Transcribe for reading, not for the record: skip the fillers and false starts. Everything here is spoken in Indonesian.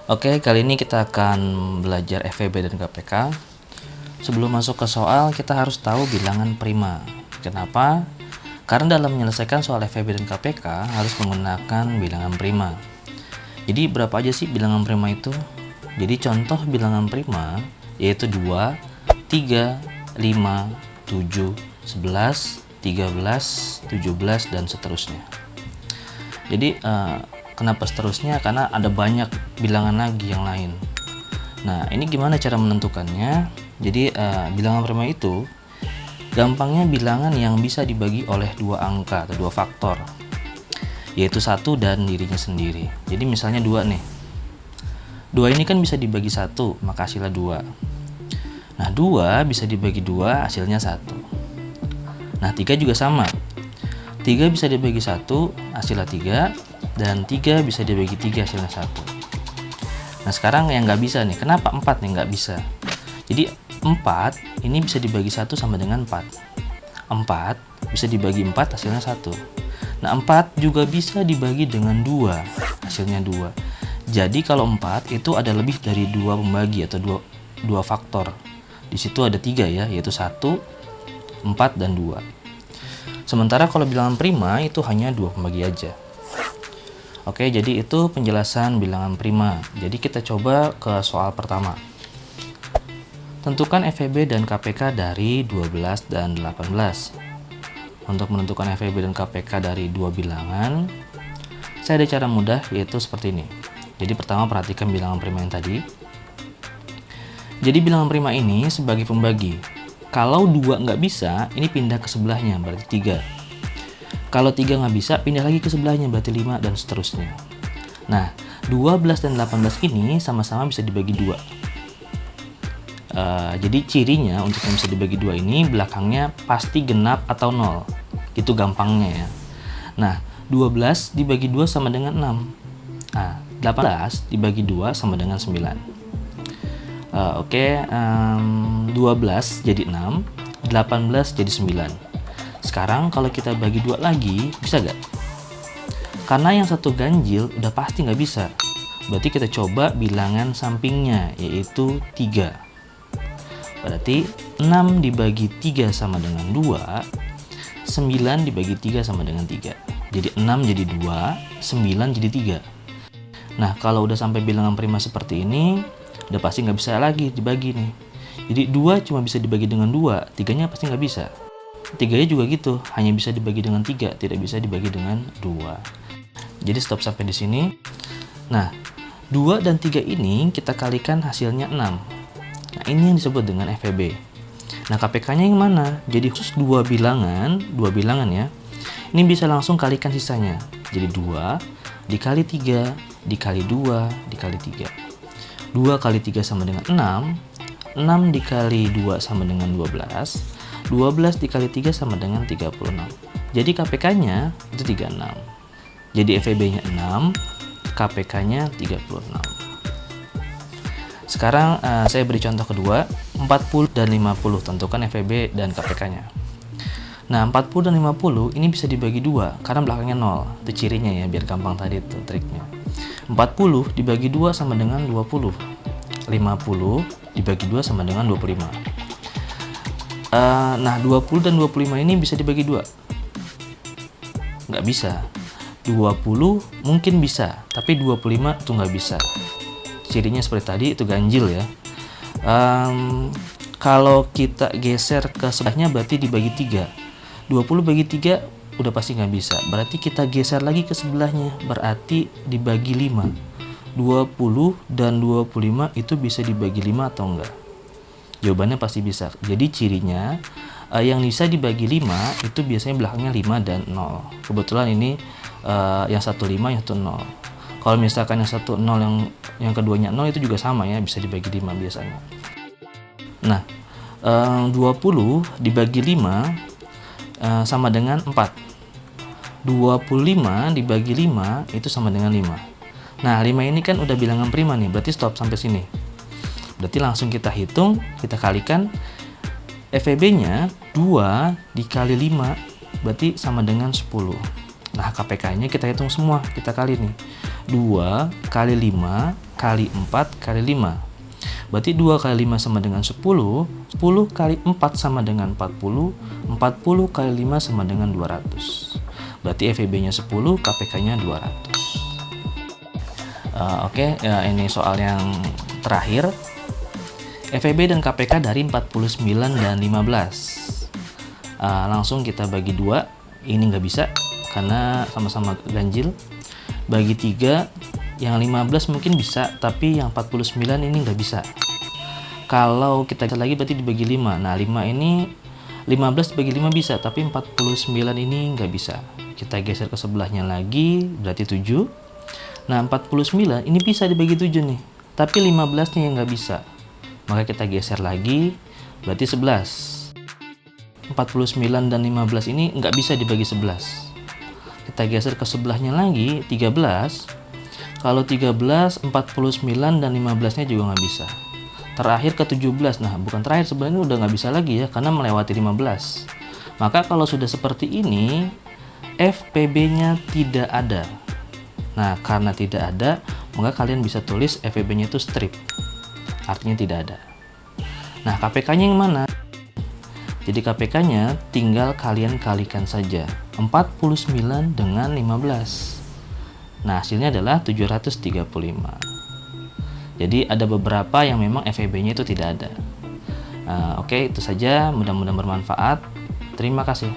Oke, kali ini kita akan belajar FEB dan KPK. Sebelum masuk ke soal, kita harus tahu bilangan prima. Kenapa? Karena dalam menyelesaikan soal FEB dan KPK harus menggunakan bilangan prima. Jadi berapa aja sih bilangan prima itu? Jadi contoh bilangan prima yaitu 2, 3, 5, 7, 11, 13, 17, dan seterusnya. Jadi kenapa seterusnya? Karena ada banyak bilangan lagi yang lain. Nah, ini gimana cara menentukannya? Jadi bilangan prima itu gampangnya bilangan yang bisa dibagi oleh dua angka atau dua faktor, yaitu 1 dan dirinya sendiri. Jadi misalnya 2 nih. 2 ini kan bisa dibagi 1, maka hasilnya 2. Nah, 2 bisa dibagi 2, hasilnya 1. Nah, 3 juga sama. 3 bisa dibagi 1, hasilnya 3. Dan 3 bisa dibagi 3, hasilnya 1. Nah, sekarang yang nggak bisa nih. Kenapa 4 nih nggak bisa? Jadi 4 ini bisa dibagi 1 sama dengan 4. 4 bisa dibagi 4, hasilnya 1. Nah, 4 juga bisa dibagi dengan 2, hasilnya 2. Jadi kalau 4 itu ada lebih dari 2 pembagi atau 2 faktor. Di situ ada 3 ya, yaitu 1, 4, dan 2. Sementara kalau bilangan prima itu hanya 2 pembagi aja. Oke, jadi itu penjelasan bilangan prima. Jadi kita coba ke soal pertama. Tentukan FEB dan KPK dari 12 dan 18. Untuk menentukan FEB dan KPK dari dua bilangan, saya ada cara mudah, yaitu seperti ini. Jadi pertama perhatikan bilangan prima yang tadi. Jadi bilangan prima ini sebagai pembagi. Kalau 2 nggak bisa, ini pindah ke sebelahnya, berarti 3. Kalau 3 nggak bisa, pindah lagi ke sebelahnya, berarti 5, dan seterusnya. Nah, 12 dan 18 ini sama-sama bisa dibagi 2. Jadi cirinya untuk yang bisa dibagi 2 ini, belakangnya pasti genap atau 0. Itu gampangnya ya. Nah, 12 dibagi 2 sama dengan 6. Nah, 18 dibagi 2 sama dengan 9. 12 jadi 6, 18 jadi 9. Sekarang kalau kita bagi 2 lagi, bisa gak? Karena yang satu ganjil udah pasti nggak bisa. Berarti kita coba bilangan sampingnya, yaitu 3. Berarti 6 dibagi 3 sama dengan 2, 9 dibagi 3 sama dengan 3. Jadi 6 jadi 2, 9 jadi 3. Nah, kalau udah sampai bilangan prima seperti ini, udah pasti nggak bisa lagi dibagi nih. Jadi 2 cuma bisa dibagi dengan 2, 3-nya pasti nggak bisa. 3-nya juga gitu, hanya bisa dibagi dengan 3, tidak bisa dibagi dengan 2. Jadi stop sampai di sini. Nah, 2 dan 3 ini kita kalikan hasilnya 6. Nah, ini yang disebut dengan FEB. Nah, KPK-nya yang mana? Jadi khusus dua bilangan ya. Ini bisa langsung kalikan sisanya. Jadi 2 dikali 3 dikali 2 dikali 3. 2 kali 3 sama dengan 6. 6 dikali 2 sama dengan 12. 12 dikali 3 sama dengan 36. Jadi KPK-nya itu 36. Jadi FEB-nya 6, KPK-nya 36. Sekarang saya beri contoh kedua, 40 dan 50. Tentukan FEB dan KPK-nya. Nah, 40 dan 50 ini bisa dibagi 2 karena belakangnya 0. Itu cirinya ya, biar gampang tadi itu triknya. 40 dibagi 2 sama dengan 20. 50 dibagi 2 sama dengan 25. Nah, 20 dan 25 ini bisa dibagi 2? Nggak bisa. 20 mungkin bisa, tapi 25 itu nggak bisa. Cirinya seperti tadi, itu ganjil ya. Kalau kita geser ke sebelahnya berarti dibagi 3. 20 bagi 3 udah pasti nggak bisa. Berarti kita geser lagi ke sebelahnya, berarti dibagi 5. 20 dan 25 itu bisa dibagi 5 atau enggak? Jawabannya pasti bisa. Jadi cirinya yang bisa dibagi 5 itu biasanya belakangnya 5 dan 0. Kebetulan ini yang satu 5, yang satu 0. Kalau misalkan yang satu 0, yang keduanya 0 itu juga sama ya, bisa dibagi 5 biasanya. Nah, 20 dibagi 5 sama dengan 4. 25 dibagi 5 itu sama dengan 5. Nah, 5 ini kan udah bilangan prima nih, berarti stop sampai sini. Berarti langsung kita hitung, kita kalikan. FEB-nya 2 dikali 5 berarti sama dengan 10. Nah, KPK-nya kita hitung semua, kita kali nih. 2 kali 5 kali 4 kali 5. Berarti 2 kali 5 sama dengan 10, 10 kali 4 sama dengan 40, 40 kali 5 sama dengan 200. Berarti FEB-nya 10, KPK-nya 200. Oke, ini soal yang terakhir. FEB dan KPK dari 49 dan 15. Langsung kita bagi 2. Ini nggak bisa karena sama-sama ganjil. Bagi 3, yang 15 mungkin bisa, tapi yang 49 ini nggak bisa. Kalau kita lihat lagi berarti dibagi 5. Nah, 5 ini 15 dibagi 5 bisa, tapi 49 ini nggak bisa. Kita geser ke sebelahnya lagi, berarti 7. Nah, 49 ini bisa dibagi 7 nih, tapi 15-nya yang nggak bisa. Maka kita geser lagi, berarti 11. 49 dan 15 ini nggak bisa dibagi 11. Kita geser ke sebelahnya lagi, 13. Kalau 13, 49 dan 15-nya juga nggak bisa. Terakhir ke 17. Nah, bukan terakhir, sebenarnya udah nggak bisa lagi ya, karena melewati 15. Maka kalau sudah seperti ini, FPB-nya tidak ada. Nah, karena tidak ada, maka kalian bisa tulis FEB-nya itu strip. Artinya tidak ada. Nah, KPK-nya yang mana? Jadi KPK-nya tinggal kalian kalikan saja. 49 dengan 15. Nah, hasilnya adalah 735. Jadi ada beberapa yang memang FEB-nya itu tidak ada. Oke, itu saja. Mudah-mudahan bermanfaat. Terima kasih.